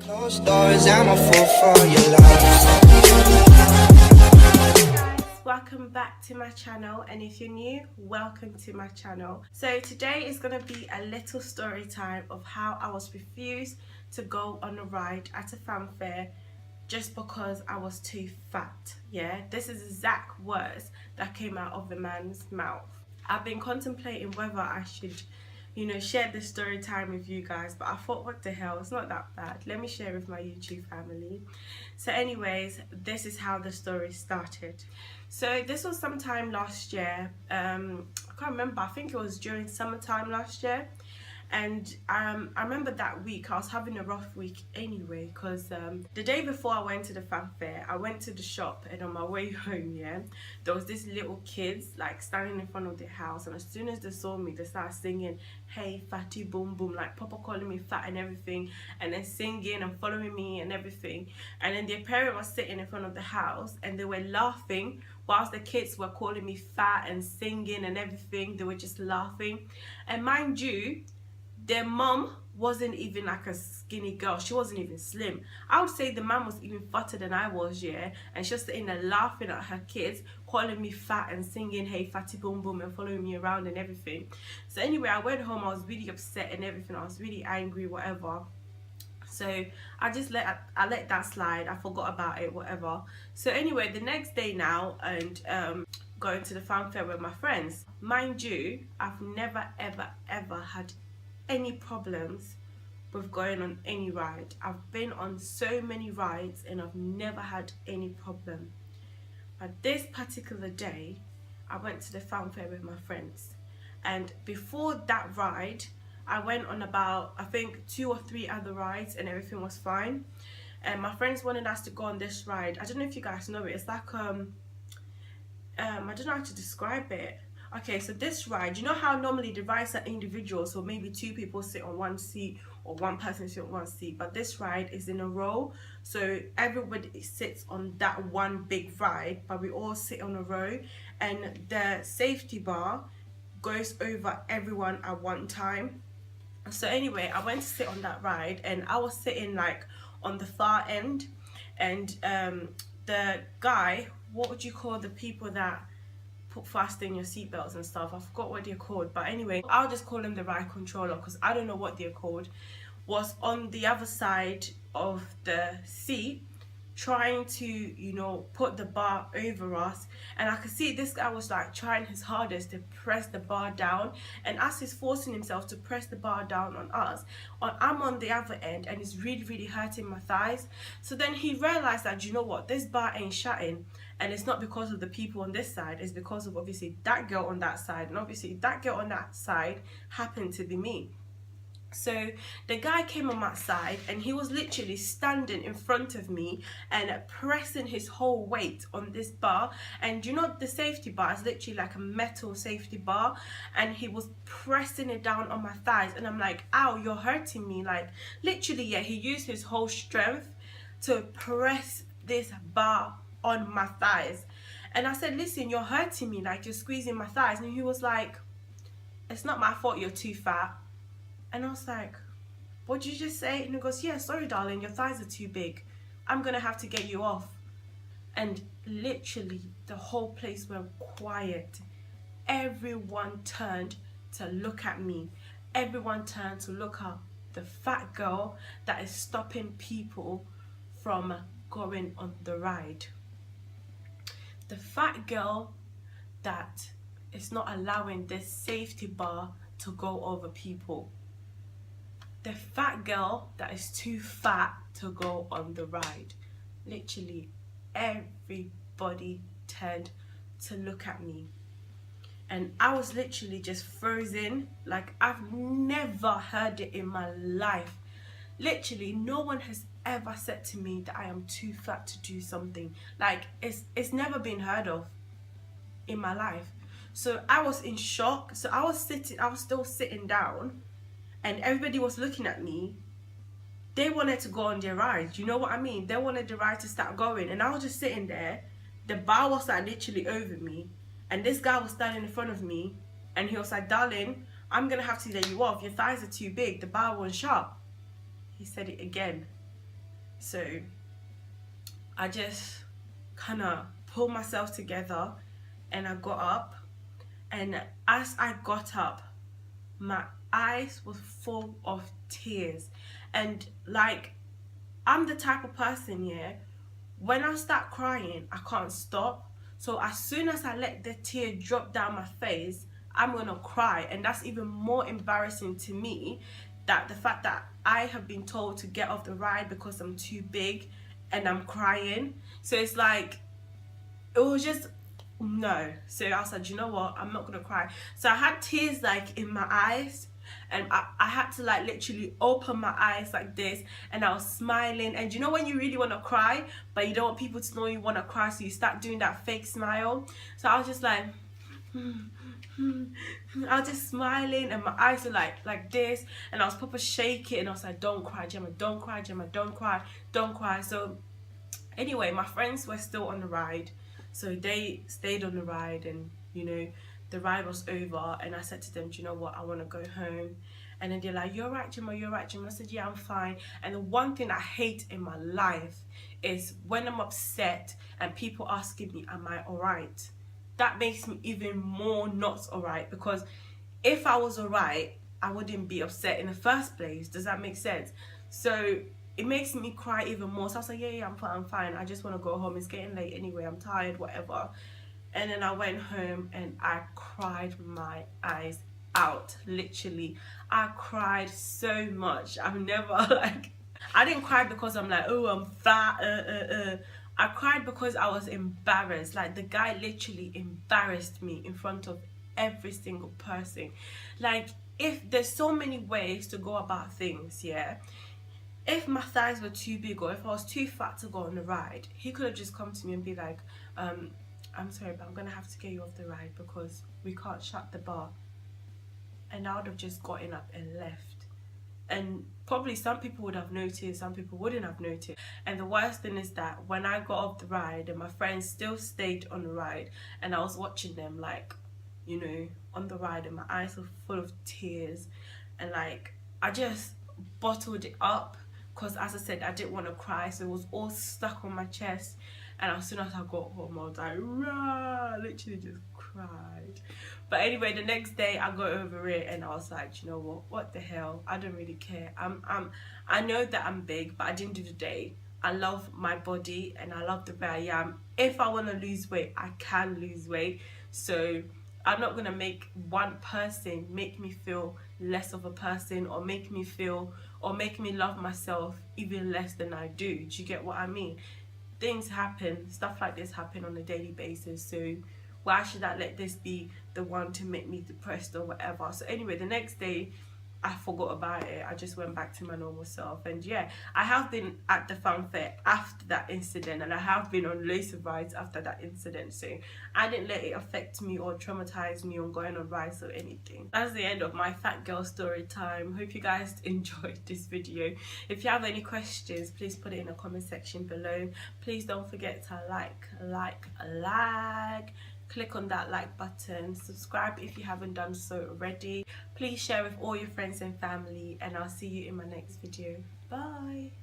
Closed doors, I'm a fool for your love. Guys, welcome back to my channel, and if you're new, welcome to my channel. So today is going to be a little story time of how I was refused to go on a ride at a fanfare just because I was too fat. Yeah, this is exact words that came out of the man's mouth. I've been contemplating whether I should share this story time with you guys, but I thought, what the hell, it's not that bad, let me share with my YouTube family. So anyways, this is how the story started. So this was sometime last year. I can't remember, I think it was during summertime last year. And I remember that week I was having a rough week anyway, because the day before I went to the fanfare, I went to the shop, and on my way home, yeah, there was this little kids like standing in front of their house, and as soon as they saw me, they started singing, "Hey fatty boom boom," like proper calling me fat and everything, and then singing and following me and everything. And then their parent was sitting in front of the house, and they were laughing whilst the kids were calling me fat and singing and everything. They were just laughing. And mind you, their mom wasn't even like a skinny girl. She wasn't even slim. I would say the mom was even fatter than I was, yeah. And she was sitting there laughing at her kids, calling me fat and singing, "Hey fatty boom boom," and following me around and everything. So anyway, I went home. I was really upset and everything. I was really angry, whatever. So I just let that slide. I forgot about it, whatever. So anyway, the next day now, and going to the fanfare with my friends. Mind you, I've never ever had any problems with going on any ride. I've been on so many rides and I've never had any problem. But this particular day, I went to the fanfare with my friends, and before that ride, I went on about, I think, 2 or 3 other rides, and everything was fine. And my friends wanted us to go on this ride. I don't know if you guys know it. It's like I don't know how to describe it. Okay, so this ride, you know how normally the rides are individual, so maybe 2 people sit on one seat or 1 person sit on one seat, but this ride is in a row, so everybody sits on that one big ride, but we all sit on a row, and the safety bar goes over everyone at one time. So anyway, I went to sit on that ride, and I was sitting like on the far end, and the guy, what would you call the people that put fast in your seatbelts and stuff, I forgot what they're called, but anyway, I'll just call him the ride controller because I don't know what they're called, was on the other side of the seat trying to put the bar over us. And I could see this guy was like trying his hardest to press the bar down, and as he's forcing himself to press the bar down on us, I'm on the other end, and it's really hurting my thighs. So then he realized that, you know what, this bar ain't shutting, and it's not because of the people on this side, it's because of obviously that girl on that side, and obviously that girl on that side happened to be me. So the guy came on my side, and he was literally standing in front of me and pressing his whole weight on this bar. And you know, the safety bar is literally like a metal safety bar, and he was pressing it down on my thighs, and I'm like, ow, you're hurting me. Like literally, yeah, he used his whole strength to press this bar on my thighs. And I said, listen, you're hurting me, like you're squeezing my thighs. And he was like, it's not my fault you're too fat. And I was like, what did you just say? And he goes, yeah, sorry darling, your thighs are too big, I'm gonna have to get you off. And literally the whole place went quiet. Everyone turned to look at me. Everyone turned to look at the fat girl that is stopping people from going on the ride. The fat girl that is not allowing this safety bar to go over people. The fat girl that is too fat to go on the ride. Literally everybody turned to look at me, and I was literally just frozen. Like I've never heard it in my life. Literally no one has ever said to me that I am too fat to do something. Like it's never been heard of in my life. So I was in shock. So I was still sitting down, and everybody was looking at me. They wanted to go on their ride, you know what I mean? They wanted the ride to start going, and I was just sitting there. The bar was like literally over me, and this guy was standing in front of me, and he was like, darling, I'm gonna have to let you off, your thighs are too big, the bar won't shut. He said it again. So I just kind of pulled myself together and I got up. And as I got up, my eyes were full of tears. And like, I'm the type of person, yeah, when I start crying, I can't stop. So as soon as I let the tear drop down my face, I'm gonna cry. And that's even more embarrassing to me, that the fact that I have been told to get off the ride because I'm too big and I'm crying. So it's like, it was just no. So I said, you know what, I'm not gonna cry. So I had tears like in my eyes, and I had to like literally open my eyes like this, and I was smiling. And you know when you really want to cry but you don't want people to know you want to cry, so you start doing that fake smile. So I was just like I was just smiling, and my eyes were like this, and I was proper shaking, and I was like, don't cry, Gemma, don't cry, Gemma, don't cry, don't cry. So anyway, my friends were still on the ride, so they stayed on the ride, and you know, the ride was over, and I said to them, do you know what, I want to go home. And then they're like, you're right, Gemma, you're right, Gemma. I said, yeah, I'm fine. And the one thing I hate in my life is when I'm upset and people asking me, am I alright? That makes me even more not alright, because if I was alright, I wouldn't be upset in the first place. Does that make sense? So it makes me cry even more. So I was like, yeah, I'm fine, I'm fine. I just want to go home. It's getting late anyway. I'm tired, whatever. And then I went home and I cried my eyes out. Literally, I cried so much. I've never like, I didn't cry because I'm like, oh, I'm fat. I cried because I was embarrassed. Like, the guy literally embarrassed me in front of every single person. Like, if there's so many ways to go about things, yeah. If my thighs were too big, or if I was too fat to go on the ride, he could have just come to me and be like, I'm sorry, but I'm gonna have to get you off the ride because we can't shut the bar. And I would have just gotten up and left. And probably some people would have noticed, some people wouldn't have noticed. And the worst thing is that when I got off the ride and my friends still stayed on the ride, and I was watching them, like, you know, on the ride, and my eyes were full of tears, and like, I just bottled it up, because as I said, I didn't want to cry, so it was all stuck on my chest. And as soon as I got home, I was like, rah, literally just cried. But anyway, the next day I got over it, and I was like, you know what the hell, I don't really care. I know that I'm big, but at the end of the day, I love my body and I love the way I am. If I want to lose weight, I can lose weight. So I'm not gonna make one person make me feel less of a person, or make me feel, or make me love myself even less than I do. Do you get what I mean? Things happen, stuff like this happen on a daily basis, so why should I let this be the one to make me depressed or whatever? So anyway, the next day I forgot about it. I just went back to my normal self. And yeah, I have been at the fun fair after that incident, and I have been on loads of rides after that incident, so I didn't let it affect me or traumatize me on going on rides or anything. That's the end of my fat girl story time. Hope you guys enjoyed this video. If you have any questions, please put it in the comment section below. Please don't forget to like, click on that like button, subscribe if you haven't done so already. Please share with all your friends and family, and I'll see you in my next video. Bye.